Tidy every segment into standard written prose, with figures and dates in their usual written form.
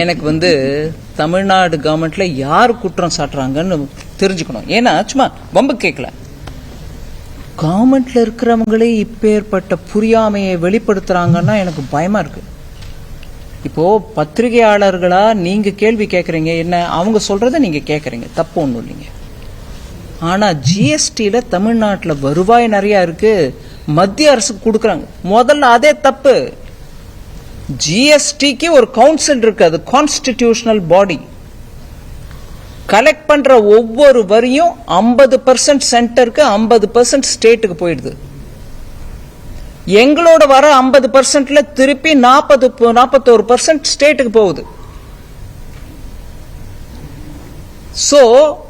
எனக்கு தமிழ்நாடு கவர்மெண்ட்ல யார் குற்றம் சாட்டுறாங்கன்னு தெரிஞ்சுக்கணும். ஏன்னா சும்மா பம்பு கேட்கல, கவர்மெண்ட்ல இருக்கிறவங்களே இப்பேற்பட்ட புரியாமையை வெளிப்படுத்துறாங்கன்னா எனக்கு பயமா இருக்கு. இப்போ பத்திரிகையாளர்களா நீங்க கேள்வி கேட்கறீங்க, என்ன அவங்க சொல்றத நீங்க கேட்கறீங்க, தப்பு ஒண்ணும் இல்லைங்க. ஆனா ஜிஎஸ்டியில தமிழ்நாட்டில் வருவாய் நிறைய இருக்கு, மத்திய அரசுக்கு கொடுக்கறாங்க. முதல்ல அதே தப்பு. ஜிஎஸ்டிக்கு ஒரு கவுன்சில் இருக்கு, அது கான்ஸ்டிடியூஷனல் பாடி. கலெக்ட் பண்ற ஒவ்வொரு வரியும் 50% சென்டருக்கு 50% ஸ்டேட்டுக்கு போயிடுது. எங்களோட வர 50%ல திருப்பி 41% ஸ்டேட்டுக்கு போகுது. சோ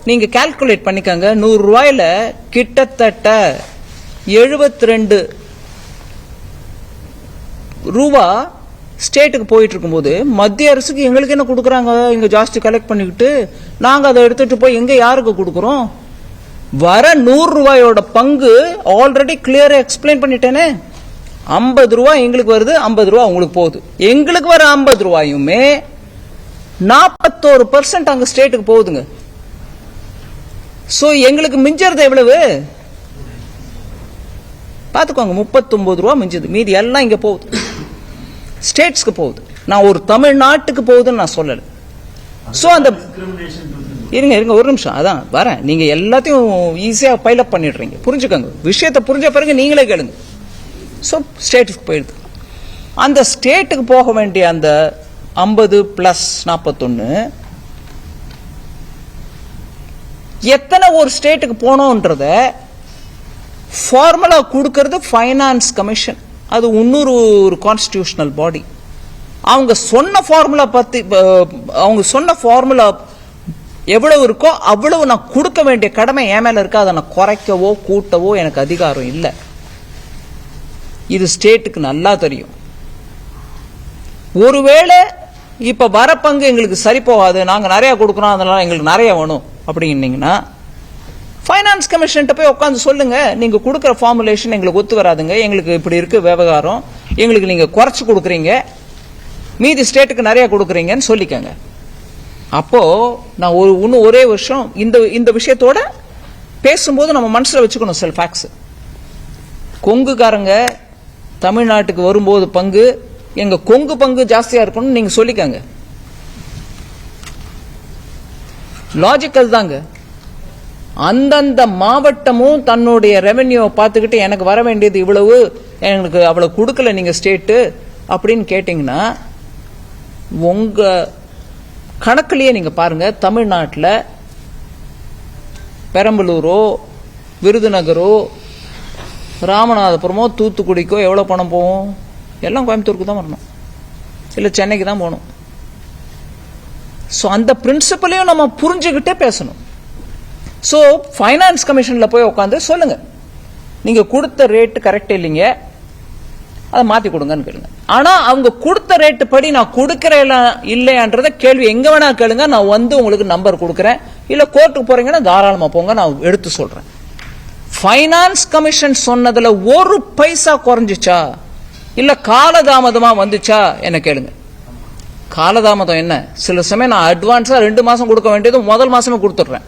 நீங்க கால்குலேட் பண்ணிக்கங்க, 100 ரூபாயில கிட்டத்தட்ட 72 ரூபா ஸ்டேட்டுக்கு போயிட்டு இருக்கும்போது மத்திய அரசுக்கு எங்களுக்கு என்ன கொடுக்கறாங்க? இங்க ஜாஸ்தி கலெக்ட் பண்ணிக்கிட்டு நாங்க அதை எடுத்துட்டு போய் எங்க யாருக்கு கொடுக்கறோம்? வர 100 ரூபாயோட பங்கு ஆல்ரெடி கிளியரா எக்ஸ்பிளைன் பண்ணிட்டேனே. 50 ரூபாய் எங்களுக்கு வருது, 50 ரூபாய் உங்களுக்கு போகுது. எங்களுக்கு வர 50 ரூபாயுமே 41% அங்க ஸ்டேட்டுக்கு போகுதுங்க. சோ எங்களுக்கு மிஞ்சறது எவ்வளவு பாத்துக்கோங்க, 39 ரூபாய் மிஞ்சது. மீதி எல்லாம் இங்க போகுது, ஸ்டேட்ஸ்க்கு போகுது. நான் ஒரு தமிழ்நாட்டுக்கு போகுதுன்னு நான் சொல்லல. சோ அந்த இருங்க ஒரு நிமிஷம், அதான் வரேன். நீங்க எல்லாத்தையும் ஈஸியா பைலப் பண்ணிடுறீங்க, புரிஞ்சுக்கோங்க. விஷயத்தை புரிஞ்ச பிறகு நீங்களே கேளுங்க. சோ ஸ்டேட்டுக்கு போயிடுது. அந்த ஸ்டேட்டுக்கு போக வேண்டிய அந்த 50 பிளஸ் 41 எத்தனை ஒரு ஸ்டேட்டுக்கு போனோன்றத ஃபார்முலா கொடுக்கிறது ஃபைனான்ஸ் கமிஷன். அது இன்னொரு கான்ஸ்டிடியூஷனல் பாடி. அவங்க சொன்ன ஃபார்முலா பத்தி, அவங்க சொன்ன ஃபார்முலா எவ்வளவு இருக்கோ அவ்வளவு நான் கொடுக்க வேண்டிய கடமை என் மேல இருக்கு. அதை நான் குறைக்கவோ கூட்டவோ எனக்கு அதிகாரம் இல்லை. இது ஸ்டேட்டுக்கு நல்லா தெரியும். ஒருவேளை இப்ப வர பங்கு எங்களுக்கு சரி போகாது, நாங்க நிறைய கொடுக்கறோம், அதனால எங்களுக்கு நிறைய வேணும் அப்படின்னீங்கன்னா ஃபைனான்ஸ் கமிஷன் போய் உட்காந்து சொல்லுங்க, நீங்க கொடுக்கற ஃபார்முலேஷன் எங்களுக்கு ஒத்து வராதுங்க, எங்களுக்கு இப்படி இருக்கு விவகாரம், எங்களுக்கு நீங்க குறைச்சு கொடுக்குறீங்க, மீதி ஸ்டேட்டுக்கு நிறைய கொடுக்குறீங்கன்னு சொல்லிக்கங்க. அப்போ நான் இன்னும் ஒரே வருஷம் இந்த விஷயத்தோட பேசும்போது நம்ம மனசுல வச்சுக்கணும் சில ஃபேக்ட்ஸ். கொங்குக்காரங்க தமிழ்நாட்டுக்கு வரும்போது பங்கு, எங்க கொங்கு பங்கு ஜாஸ்தியா இருக்கணும் நீங்க சொல்லிக்கங்க. லாஜிக்கல் தாங்க. அந்தந்த மாவட்டமும் தன்னுடைய ரெவென்யூ பார்த்துக்கிட்டு எனக்கு வர வேண்டியது இவ்வளவு, எனக்கு அவ்வளவு கொடுக்கல நீங்க ஸ்டேட்டு அப்படின்னு கேட்டீங்கன்னா, உங்க கணக்குலயே நீங்க பாருங்க, தமிழ்நாட்டில் பெரம்பலூரோ விருதுநகரோ ராமநாதபுரமோ தூத்துக்குடிக்கோ எவ்வளவு பணம் போகும்? எல்லாம் கோயம்புத்தூருக்கு தான் வரணும், இல்ல சென்னைக்கு தான் போகணும். சோ அந்த பிரின்சிபலையும் நம்ம புரிஞ்சுக்கிட்டே பேசணும். சோ ஃபைனான்ஸ் கமிஷன்ல போய் உட்காந்து சொல்லுங்க, நீங்க கொடுத்த ரேட் கரெக்ட் இல்லைங்க, அதை மாத்தி கொடுங்கன்னு கேளுங்க. ஆனா அவங்க கொடுத்த ரேட்டு படி நான் கொடுக்கறேன் இல்லையான்றத கேள்வி எங்க வேணா கேளுங்க. நான் உங்களுக்கு நம்பர் கொடுக்கறேன், இல்ல கோர்ட்டுக்கு போறீங்கன்னா தாராளமா போங்க, நான் எடுத்து சொல்றேன். ஃபைனான்ஸ் கமிஷன் சொன்னதுல ஒரு பைசா குறைஞ்சிச்சா இல்ல காலதாமதமா வந்துச்சா என்ன கேளுங்க. காலதாமதம் என்ன, சில சமயம் நான் அட்வான்ஸா 2 மாசம் கொடுக்க வேண்டியது முதல் மாசமே கொடுத்துடுறேன்.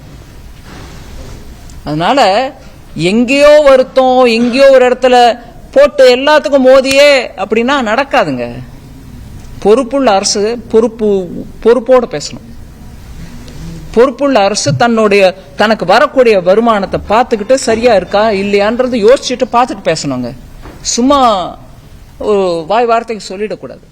அதனால எங்கேயோ வருத்தம், எங்கேயோ ஒரு இடத்துல போட்டு எல்லாத்துக்கும் மோதியே அப்படின்னா நடக்காதுங்க. பொறுப்புள்ள அரசு பொறுப்போட பேசணும். பொறுப்புள்ள அரசு தனக்கு வரக்கூடிய வருமானத்தை பார்த்துக்கிட்டு சரியா இருக்கா இல்லையான்றது யோசிச்சுட்டு பார்த்துட்டு பேசணுங்க. சும்மா வாய் வார்த்தைக்கு சொல்லிடக்கூடாது.